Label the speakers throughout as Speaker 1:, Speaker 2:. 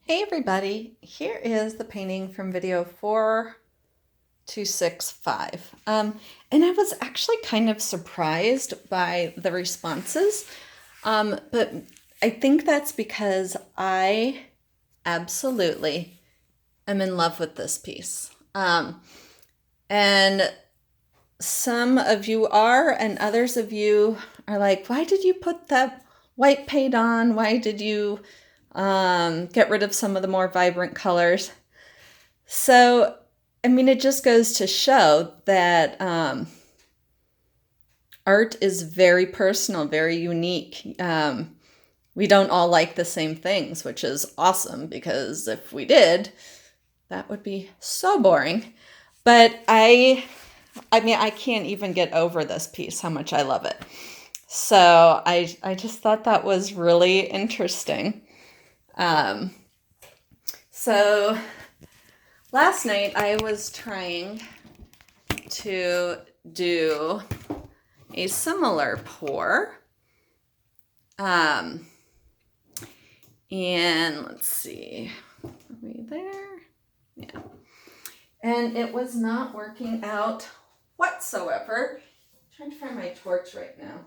Speaker 1: Hey everybody, here is the painting from video 4265. And I was actually kind of surprised by the responses, but I think that's because I absolutely am in love with this piece. And some of you are, and others of you are like, why did you put that white paint on? Why did you get rid of some of the more vibrant colors? So, I mean, it just goes to show that art is very personal, very unique. We don't all like the same things, which is awesome because if we did, that would be so boring. But I mean, I can't even get over this piece, how much I love it. So I just thought that was really interesting. So last night I was trying to do a similar pour. And let's see, are we there? Yeah. And it was not working out whatsoever. I'm trying to find my torch right now.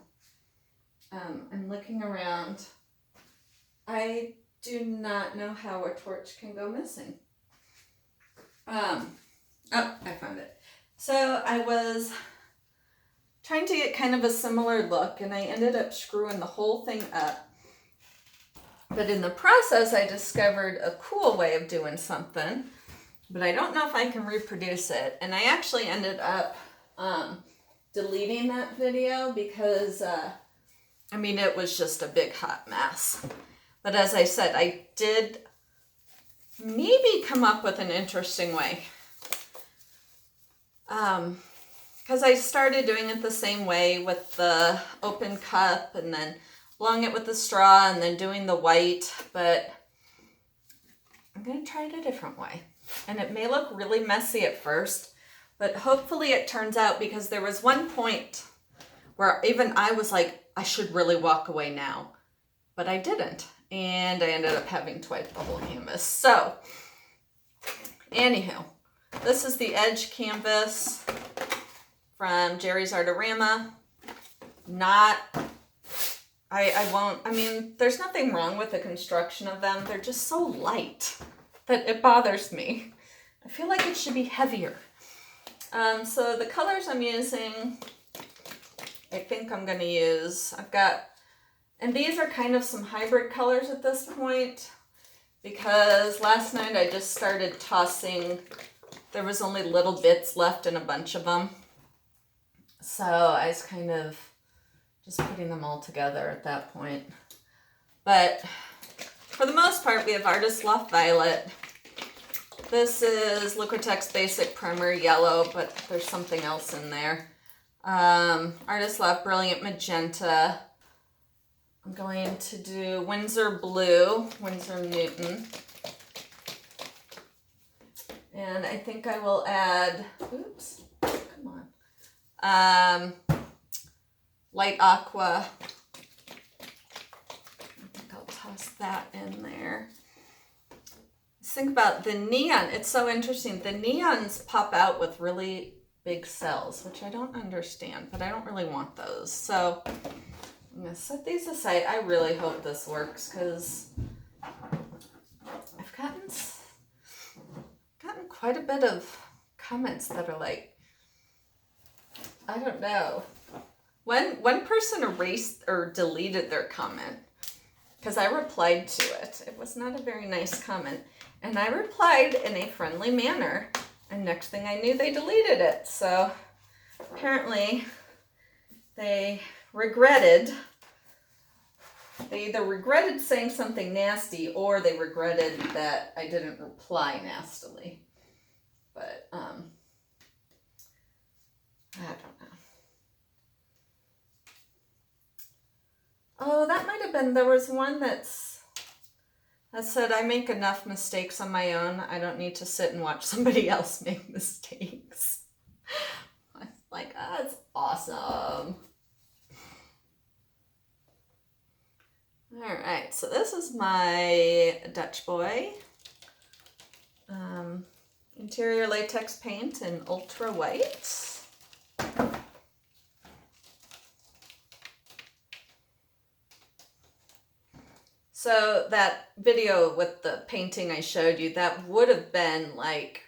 Speaker 1: I'm looking around. I do not know how a torch can go missing. Oh, I found it. So I was trying to get kind of a similar look, and I ended up screwing the whole thing up. But in the process, I discovered a cool way of doing something, but I don't know if I can reproduce it. And I actually ended up deleting that video because, I mean, it was just a big hot mess. But as I said, I did maybe come up with an interesting way. Because I started doing it the same way with the open cup and then blowing it with the straw and then doing the white, but I'm going to try it a different way. And it may look really messy at first, but hopefully it turns out, because there was one point where even I was like, I should really walk away now, but I didn't. And I ended up having to wipe the whole canvas. So, anywho, this is the edge canvas from Jerry's Artorama. I mean, there's nothing wrong with the construction of them. They're just so light that it bothers me. I feel like it should be heavier. So the colors I'm using, I think I'm going to use, and these are kind of some hybrid colors at this point, because last night I just started tossing, there was only little bits left in a bunch of them. So I was kind of just putting them all together at that point. But for the most part, we have Artist Loft Violet. This is Liquitex Basic Primer Yellow, but there's something else in there. Artist Loft Brilliant Magenta. I'm going to do Winsor Blue, Winsor Newton. And I think I will add, oops, come on. Light Aqua. I think I'll toss that in there. Let's think about the neon. It's so interesting. The neons pop out with really big cells, which I don't understand, but I don't really want those. So I'm going to set these aside. I really hope this works, because I've gotten quite a bit of comments that are like, I don't know. One person erased or deleted their comment because I replied to it. It was not a very nice comment. And I replied in a friendly manner. And next thing I knew, they deleted it. So apparently they either regretted saying something nasty, or they regretted that I didn't reply nastily. But I don't know. Oh, that might have been, there was one that said, I make enough mistakes on my own. I don't need to sit and watch somebody else make mistakes. I was like, oh, that's awesome. All right, so this is my Dutch boy. interior latex paint in ultra white. So that video with the painting I showed you, that would have been like,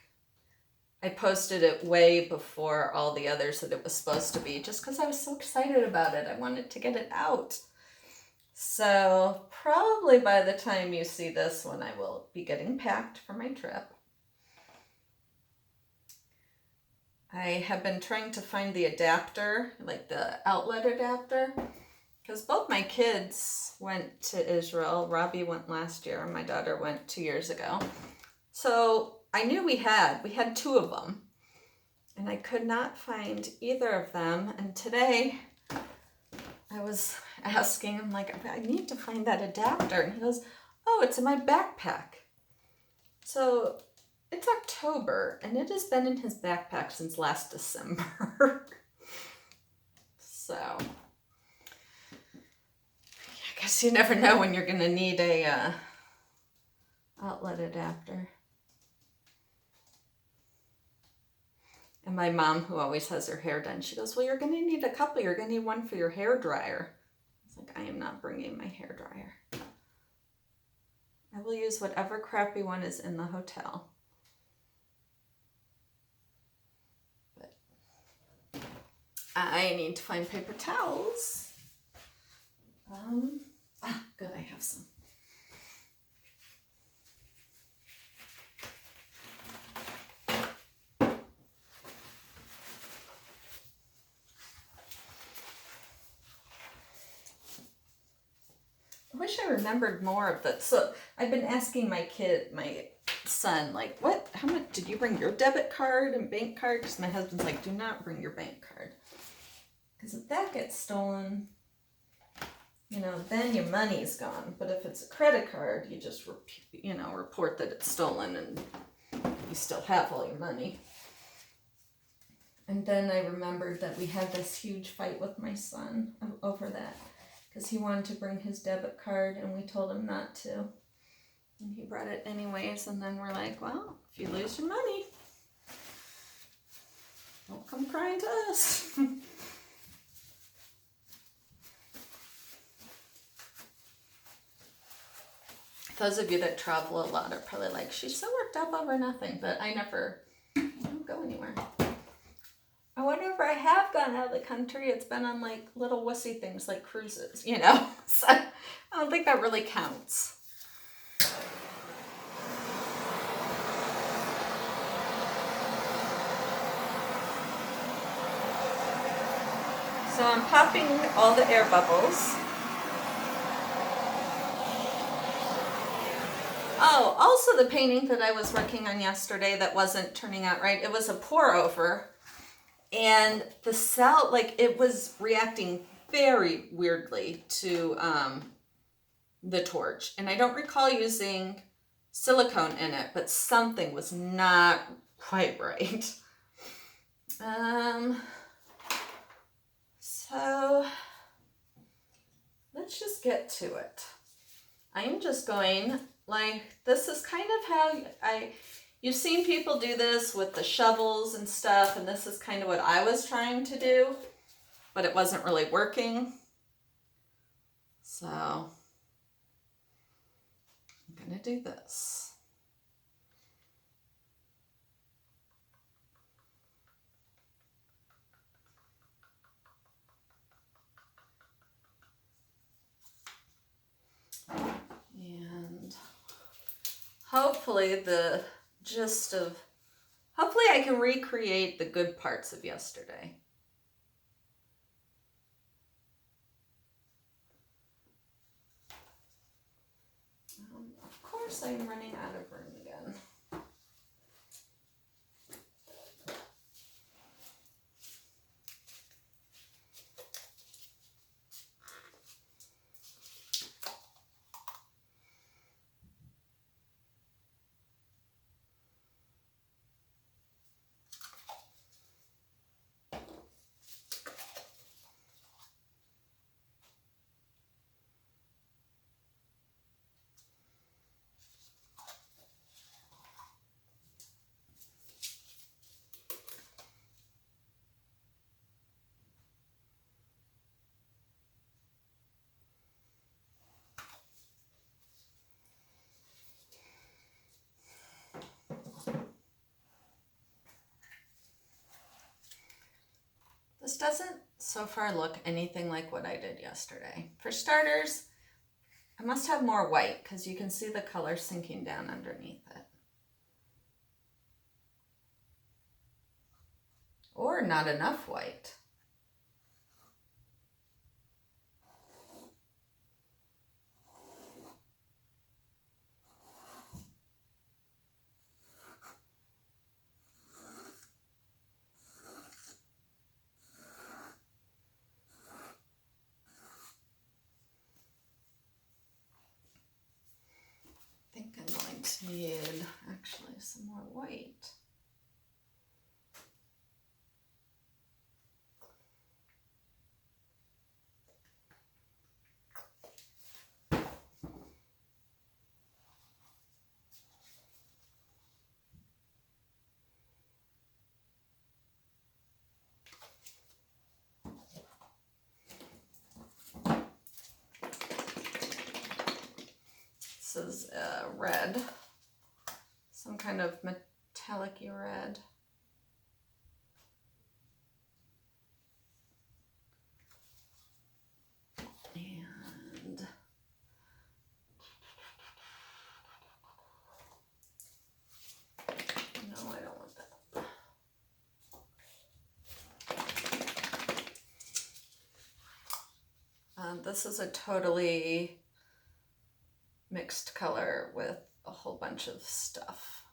Speaker 1: I posted it way before all the others that it was supposed to be, just because I was so excited about it. I wanted to get it out. So probably by the time you see this one, I will be getting packed for my trip. I have been trying to find the adapter, like the outlet adapter, because both my kids went to Israel. Robbie went last year and my daughter went 2 years ago. So I knew we had 2 of them, and I could not find either of them. And today I was asking him, like, I need to find that adapter. And he goes, oh, it's in my backpack. So it's October, and it has been in his backpack since last December. So I guess you never know when you're going to need a outlet adapter. And my mom, who always has her hair done, she goes, well, you're going to need a couple. You're going to need one for your hair dryer. I was like, I am not bringing my hair dryer. I will use whatever crappy one is in the hotel. But I need to find paper towels. Good, I have some. I wish I remembered more of that. So I've been asking my son, like, how much did you bring your debit card and bank card? Because my husband's like, do not bring your bank card. Because if that gets stolen, then your money's gone. But if it's a credit card, you just, report that it's stolen and you still have all your money. And then I remembered that we had this huge fight with my son over that. Because he wanted to bring his debit card and we told him not to. And he brought it anyways. And then we're like, well, if you lose your money, don't come crying to us. Those of you that travel a lot are probably like, she's so worked up over nothing. But I don't go anywhere. Or whenever I have gone out of the country, it's been on like little wussy things like cruises, So I don't think that really counts. So I'm popping all the air bubbles. Oh, also the painting that I was working on yesterday that wasn't turning out right, it was a pour over. And the cell, it was reacting very weirdly to the torch. And I don't recall using silicone in it, but something was not quite right. So let's just get to it. I'm just going, this is kind of how you've seen people do this with the shovels and stuff, and this is kind of what I was trying to do, but it wasn't really working. So I'm going to do this. And hopefully hopefully I can recreate the good parts of yesterday. Of course I'm running out of room again. doesn't so far look anything like what I did yesterday. For starters, I must have more white because you can see the color sinking down underneath it. Or not enough white. I think I'm going to need actually some more white. This is red, some kind of metallic-y red. And no, I don't want that. This is a totally mixed color with a whole bunch of stuff.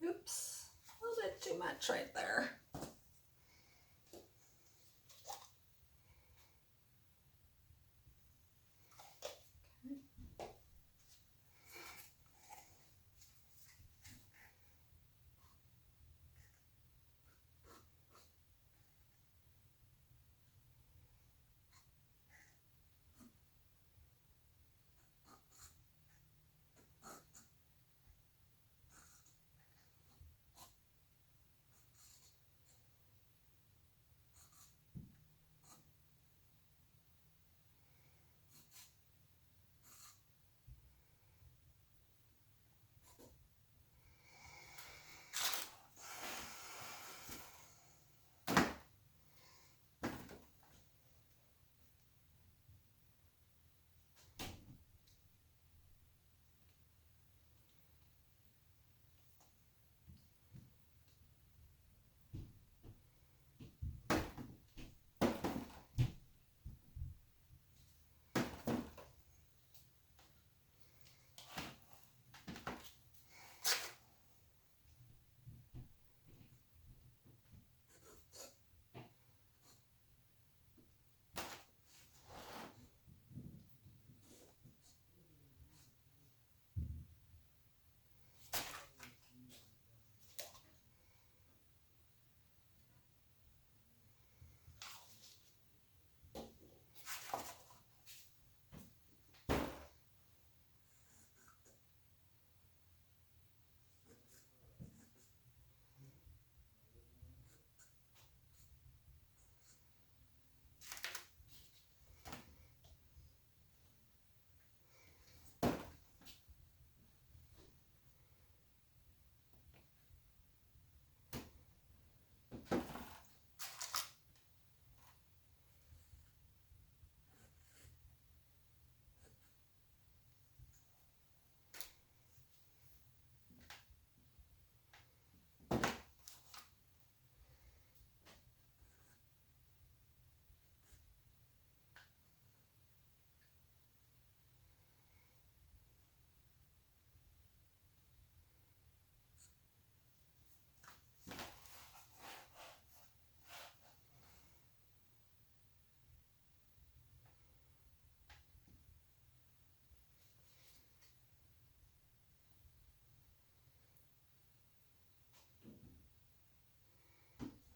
Speaker 1: Oops, a little bit too much right there.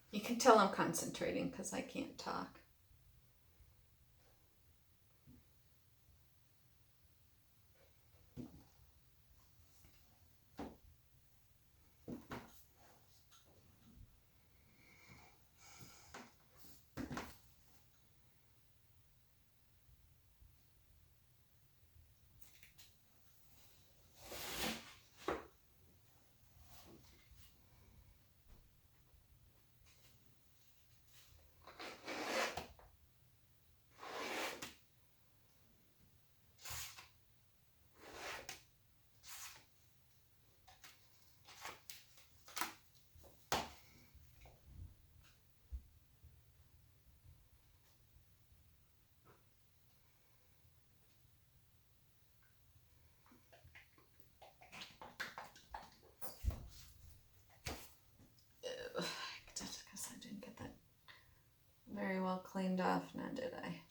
Speaker 1: You can tell I'm concentrating because I can't talk. cleaned off now, did I?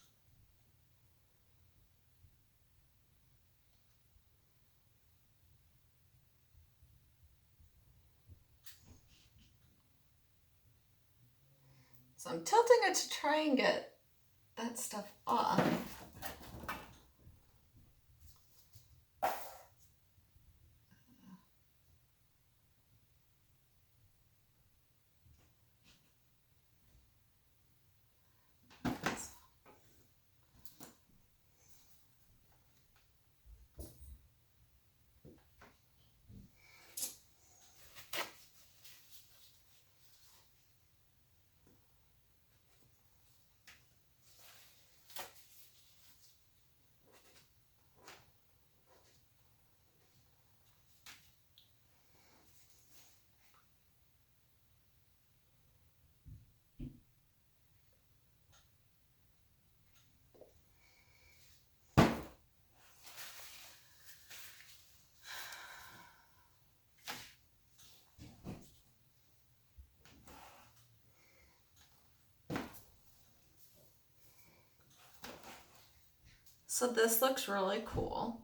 Speaker 1: So I'm tilting it to try and get that stuff off. So this looks really cool.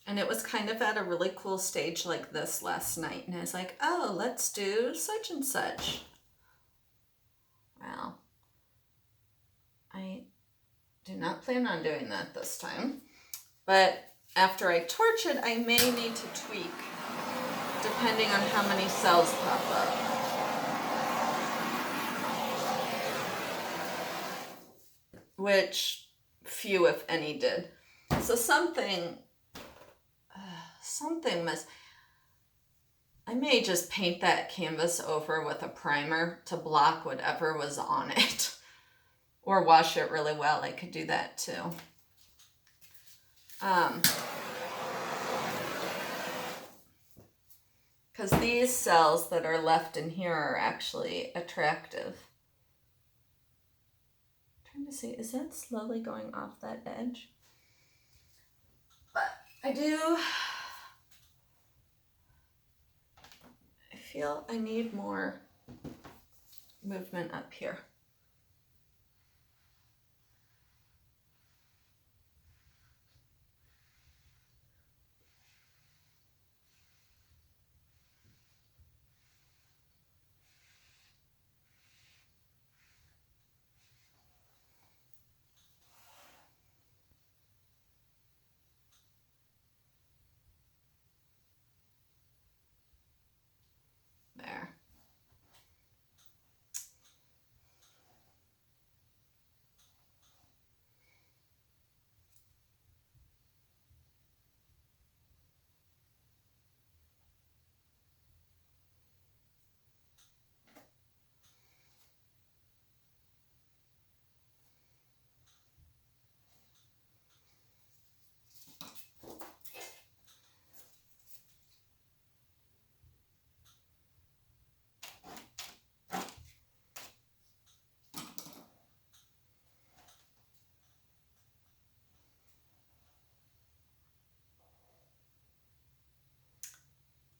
Speaker 1: And it was kind of at a really cool stage like this last night. And I was like, oh, let's do such and such. Well, I do not plan on doing that this time. But after I torch it, I may need to tweak depending on how many cells pop up. Which few, if any, did. So something must... I may just paint that canvas over with a primer to block whatever was on it. Or wash it really well. I could do that too. Because these cells that are left in here are actually attractive. I'm trying to see, is that slowly going off that edge? But I feel I need more movement up here. There.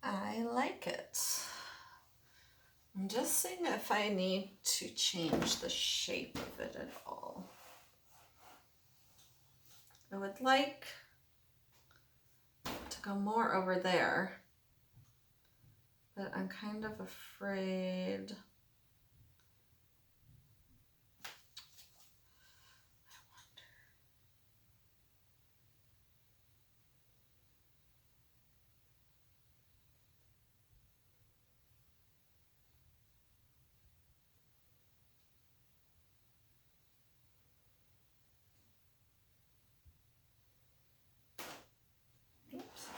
Speaker 1: I like it. I'm just seeing if I need to change the shape of it at all. I would like to go more over there, but I'm kind of afraid. Oops.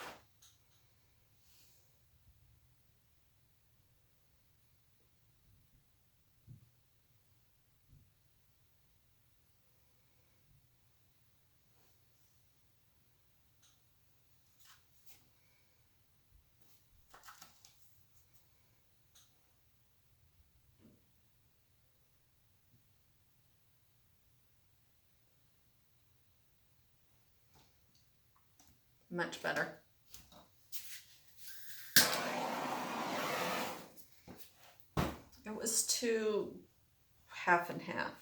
Speaker 1: Much better. It was too half and half.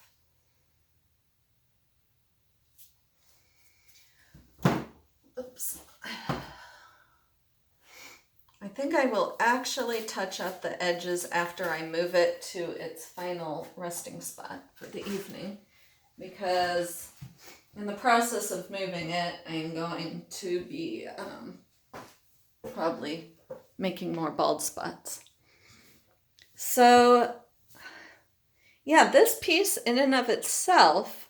Speaker 1: I think I will actually touch up the edges after I move it to its final resting spot for the evening, because in the process of moving it, I'm going to be probably making more bald spots. So yeah, this piece in and of itself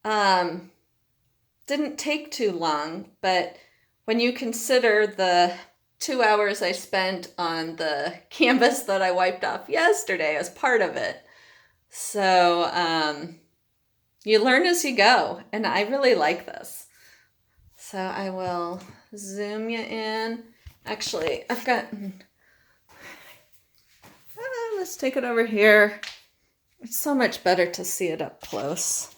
Speaker 1: didn't take too long, but when you consider the 2 hours I spent on the canvas that I wiped off yesterday as part of it. So you learn as you go, and I really like this. So I will zoom you in. Actually, I've got, let's take it over here. It's so much better to see it up close.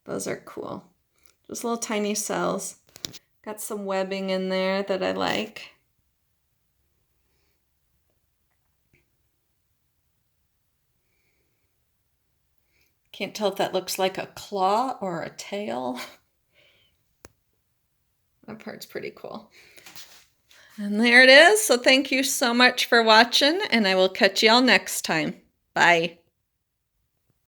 Speaker 1: Those are cool. Just little tiny cells. Got some webbing in there that I like. Can't tell if that looks like a claw or a tail. That part's pretty cool. And there it is. So thank you so much for watching, and I will catch y'all next time. Bye.